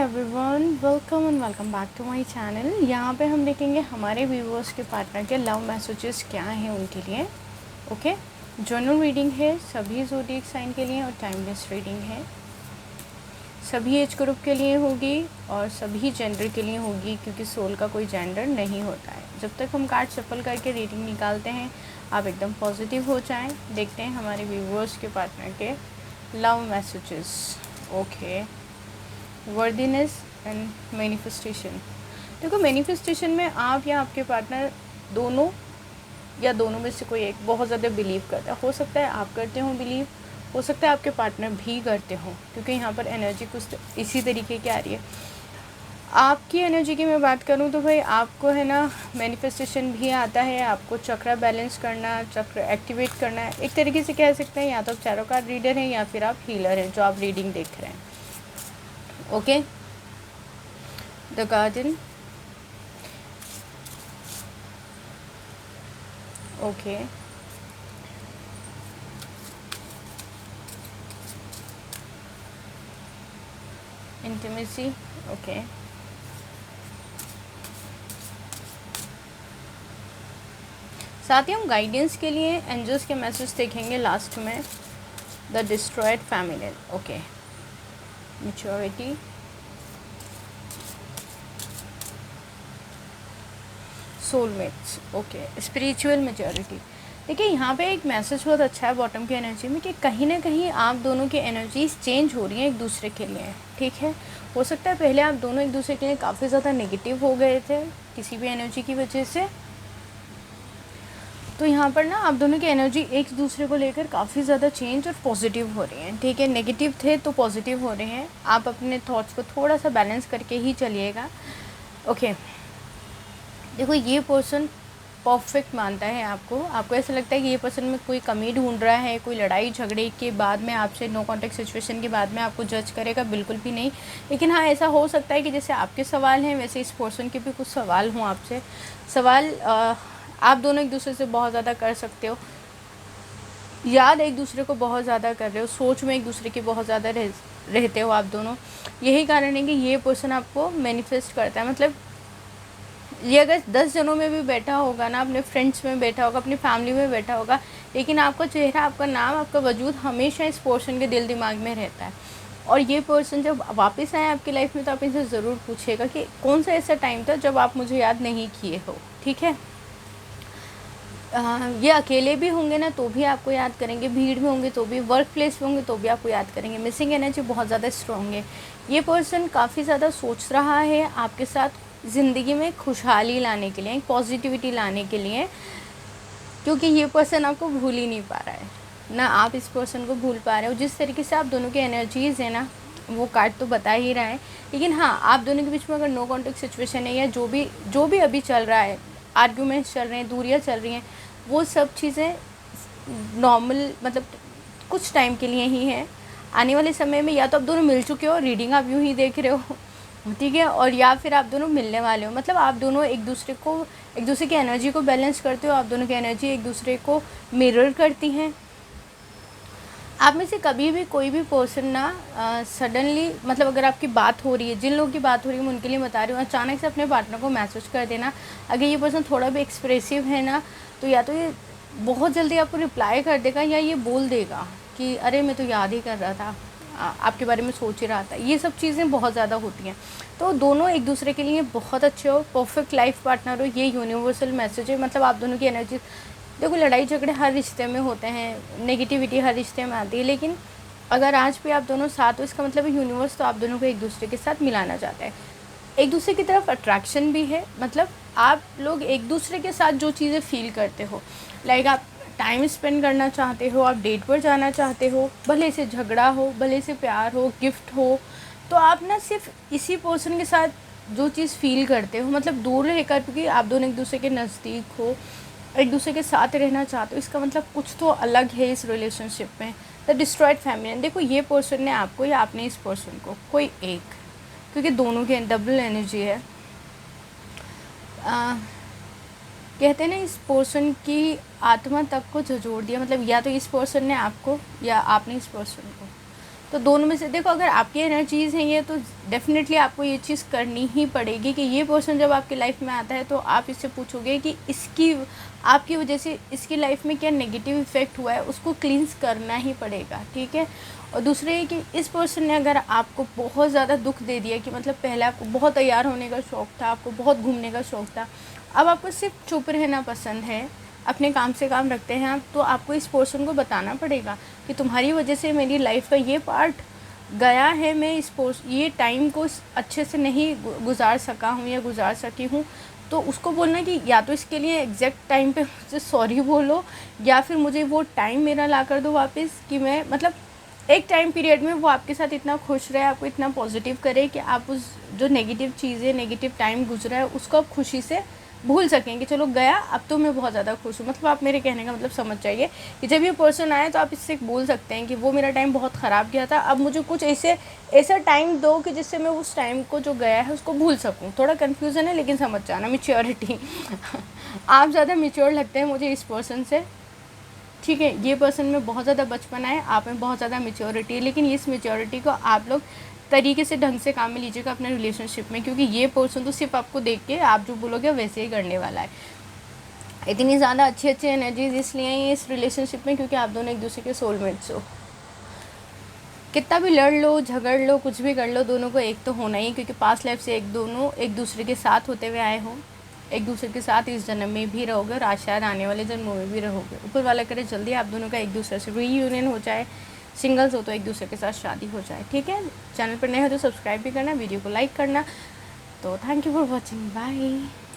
Everyone, welcome and welcome back to my channel. यहाँ पे हम देखेंगे हमारे व्यूवर्स के पार्टनर के लव मैसेजेस क्या हैं उनके लिए। ओके, जनरल रीडिंग है सभी ज़ोडिएक साइन के लिए और टाइमलेस रीडिंग है, सभी एज ग्रुप के लिए होगी और सभी जेंडर के लिए होगी, क्योंकि सोल का कोई जेंडर नहीं होता है। जब तक हम कार्ड शफल करके रीडिंग निकालते हैं आप एकदम पॉजिटिव हो जाएं। देखते हैं हमारे व्यूवर्स के पार्टनर के love messages. Okay, worthiness and manifestation. देखो, मैनिफेस्टेशन में आप या आपके पार्टनर दोनों या दोनों में से कोई एक बहुत ज़्यादा बिलीव करता है। हो सकता है आप करते हो बिलीव, हो सकता है आपके पार्टनर भी करते हो, क्योंकि यहाँ पर एनर्जी कुछ इसी तरीके की आ रही है। आपकी एनर्जी की मैं बात करूँ तो भाई आपको है ना मैनिफेस्टेशन भी आता है, आपको चक्र बैलेंस करना, चक्र एक्टिवेट करना है। एक तरीके से कह सकते हैं या तो आप चारों कार्ड रीडर हैं या फिर आप हीलर हैं जो आप रीडिंग देख रहे हैं। Okay, the garden. Okay, intimacy. Okay, साथ ही हम गाइडेंस के लिए एंजल्स के मैसेज देखेंगे लास्ट में। The destroyed family. Okay, maturity, soulmates. Okay, spiritual maturity. देखिए, यहाँ पे एक मैसेज बहुत अच्छा है बॉटम की एनर्जी में कि कहीं ना कहीं आप दोनों की एनर्जीज चेंज हो रही हैं एक दूसरे के लिए। ठीक है, हो सकता है पहले आप दोनों एक दूसरे के लिए काफ़ी ज़्यादा नेगेटिव हो गए थे किसी भी एनर्जी की वजह से, तो यहाँ पर ना आप दोनों की एनर्जी एक दूसरे को लेकर काफ़ी ज़्यादा चेंज और पॉजिटिव हो रही हैं। ठीक है, नेगेटिव थे तो पॉजिटिव हो रहे हैं। आप अपने थॉट्स को थोड़ा सा बैलेंस करके ही चलिएगा। ओके, देखो, ये पर्सन परफेक्ट मानता है आपको ऐसा लगता है कि ये पर्सन में कोई कमी ढूंढ रहा है, कोई लड़ाई झगड़े के बाद में आपसे, नो कॉन्टेक्ट सिचुएशन के बाद में आपको जज करेगा, बिल्कुल भी नहीं। लेकिन हाँ, ऐसा हो सकता है कि जैसे आपके सवाल हैं वैसे इस पर्सन के भी कुछ सवाल हों आपसे। सवाल आप दोनों एक दूसरे से बहुत ज़्यादा कर सकते हो, याद एक दूसरे को बहुत ज़्यादा कर रहे हो, सोच में एक दूसरे की बहुत ज़्यादा रहते हो आप दोनों। यही कारण है कि ये पर्सन आपको मैनिफेस्ट करता है। मतलब ये अगर 10 जनों में भी बैठा होगा ना, अपने फ्रेंड्स में बैठा होगा, अपनी फैमिली में बैठा होगा, लेकिन आपका चेहरा, आपका नाम, आपका वजूद हमेशा इस पर्सन के दिल दिमाग में रहता है। और ये पर्सन जब वापस आए आपकी लाइफ में तो आप इनसे ज़रूर पूछिएगा कि कौन सा ऐसा टाइम था जब आप मुझे याद नहीं किए हो। ठीक है, ये अकेले भी होंगे ना तो भी आपको याद करेंगे, भीड़ में होंगे तो भी, वर्क प्लेस में होंगे तो भी आपको याद करेंगे। मिसिंग एनर्जी बहुत ज़्यादा स्ट्रॉन्ग है। ये पर्सन काफ़ी ज़्यादा सोच रहा है आपके साथ ज़िंदगी में खुशहाली लाने के लिए, पॉजिटिविटी लाने के लिए, क्योंकि ये पर्सन आपको भूल ही नहीं पा रहा है ना, आप इस पर्सन को भूल पा रहे हो। जिस तरीके से आप दोनों की एनर्जीज़ है ना, वो कार्ड तो बता ही रहा है। लेकिन हाँ, आप दोनों के बीच में अगर नो कॉन्टेक्ट सिचुएशन है या जो भी अभी चल रहा है, आर्ग्यूमेंट्स चल रहे हैं, दूरियाँ चल रही हैं, वो सब चीज़ें नॉर्मल, मतलब कुछ टाइम के लिए ही हैं। आने वाले समय में या तो आप दोनों मिल चुके हो, रीडिंग आप यूँ ही देख रहे हो, ठीक है, और या फिर आप दोनों मिलने वाले हो। मतलब आप दोनों एक दूसरे की एनर्जी को बैलेंस करते हो, आप दोनों की एनर्जी एक दूसरे को मिरर करती हैं। आप में से कभी भी कोई भी पर्सन ना सडनली, मतलब अगर आपकी बात हो रही है, जिन लोगों की बात हो रही है मैं उनके लिए बता रही हूँ, अचानक से अपने पार्टनर को मैसेज कर देना। अगर ये पर्सन थोड़ा भी एक्सप्रेसिव है ना, तो या तो ये बहुत जल्दी आपको रिप्लाई कर देगा या ये बोल देगा कि अरे मैं तो याद ही कर रहा था, आपके बारे में सोच ही रहा था। ये सब चीज़ें बहुत ज़्यादा होती हैं। तो दोनों एक दूसरे के लिए बहुत अच्छे हो, परफेक्ट लाइफ पार्टनर हो, ये यूनिवर्सल मैसेज है। मतलब आप दोनों की एनर्जी, देखो, लड़ाई झगड़े हर रिश्ते में होते हैं, नेगेटिविटी हर रिश्ते में आती है, लेकिन अगर आज भी आप दोनों साथ हो, इसका मतलब यूनिवर्स तो आप दोनों को एक दूसरे के साथ मिलाना चाहता है। एक दूसरे की तरफ अट्रैक्शन भी है, मतलब आप लोग एक दूसरे के साथ जो चीज़ें फील करते हो, लाइक आप टाइम स्पेंड करना चाहते हो, आप डेट पर जाना चाहते हो, भले से झगड़ा हो, भले से प्यार हो, गिफ्ट हो, तो आप ना सिर्फ इसी पर्सन के साथ जो चीज़ फील करते हो, मतलब दूर रहकर, क्योंकि आप दोनों एक दूसरे के नज़दीक हो, एक दूसरे के साथ रहना चाहते हो, इसका मतलब कुछ तो अलग है इस रिलेशनशिप में। The destroyed family. देखो, ये पर्सन ने आपको या आपने इस पर्सन को, कोई एक, क्योंकि दोनों की डबल एनर्जी है। कहते हैं ना, इस पर्सन की आत्मा तक को झंझोड़ दिया, मतलब या तो इस पर्सन ने आपको या आपने इस पर्सन को। तो दोनों में से देखो, अगर आपकी एनर्जीज़ हैं ये, तो डेफ़िनेटली आपको ये चीज़ करनी ही पड़ेगी कि ये पर्सन जब आपकी लाइफ में आता है तो आप इससे पूछोगे कि इसकी आपकी वजह से इसकी लाइफ में क्या नेगेटिव इफ़ेक्ट हुआ है, उसको क्लींस करना ही पड़ेगा, ठीक है। और दूसरे ये कि इस पर्सन ने अगर आपको बहुत ज़्यादा दुख दे दिया, कि मतलब पहले आपको बहुत तैयार होने का शौक़ था, आपको बहुत घूमने का शौक़ था, अब आपको सिर्फ चुप रहना पसंद है, अपने काम से काम रखते हैं आप, तो आपको इस पर्सन को बताना पड़ेगा कि तुम्हारी वजह से मेरी लाइफ का ये पार्ट गया है, मैं ये टाइम को अच्छे से नहीं गुजार सका हूँ या गुजार सकी हूँ। तो उसको बोलना कि या तो इसके लिए एग्जैक्ट टाइम पे मुझसे सॉरी बोलो, या फिर मुझे वो टाइम मेरा ला कर दो वापस, कि मैं मतलब एक टाइम पीरियड में वो आपके साथ इतना खुश रहे, आपको इतना पॉजिटिव करे कि आप उस जो नेगेटिव चीज़ें, नेगेटिव टाइम गुजरा है उसको आप खुशी से भूल सकें कि चलो गया, अब तो मैं बहुत ज़्यादा खुश हूँ। मतलब आप मेरे कहने का मतलब समझ जाइए कि जब ये पर्सन आए तो आप इससे बोल सकते हैं कि वो मेरा टाइम बहुत ख़राब गया था, अब मुझे कुछ ऐसा टाइम दो कि जिससे मैं उस टाइम को जो गया है उसको भूल सकूँ। थोड़ा कन्फ्यूज़न है लेकिन समझ जाना, मैच्योरिटी आप ज़्यादा मैच्योर लगते हैं मुझे इस पर्सन से, ठीक है। ये पर्सन में बहुत ज़्यादा बचपना है, आप में बहुत ज़्यादा मैच्योरिटी है, लेकिन इस मैच्योरिटी को आप लोग तरीके से ढंग से काम में लीजिएगा अपने रिलेशनशिप में, क्योंकि ये पर्सन तो सिर्फ आपको देख के आप जो बोलोगे वैसे ही करने वाला है। इतनी ज़्यादा अच्छी एनर्जीज इसलिए हैं इस रिलेशनशिप में क्योंकि आप दोनों एक दूसरे के सोलमेट्स हो। कितना भी लड़ लो, झगड़ लो, कुछ भी कर लो, दोनों को एक तो होना ही, क्योंकि पास्ट लाइफ से दोनों एक दूसरे के साथ होते हुए आए हो, एक दूसरे के साथ इस जन्म में भी रहोगे और आज शायद आने वाले जन्मों में भी रहोगे। ऊपर वाला करे जल्दी आप दोनों का एक दूसरे से रीयूनियन हो जाए, सिंगल्स हो तो एक दूसरे के साथ शादी हो जाए, ठीक है। चैनल पर नए हो तो सब्सक्राइब भी करना, वीडियो को लाइक करना। तो thank you for watching, bye.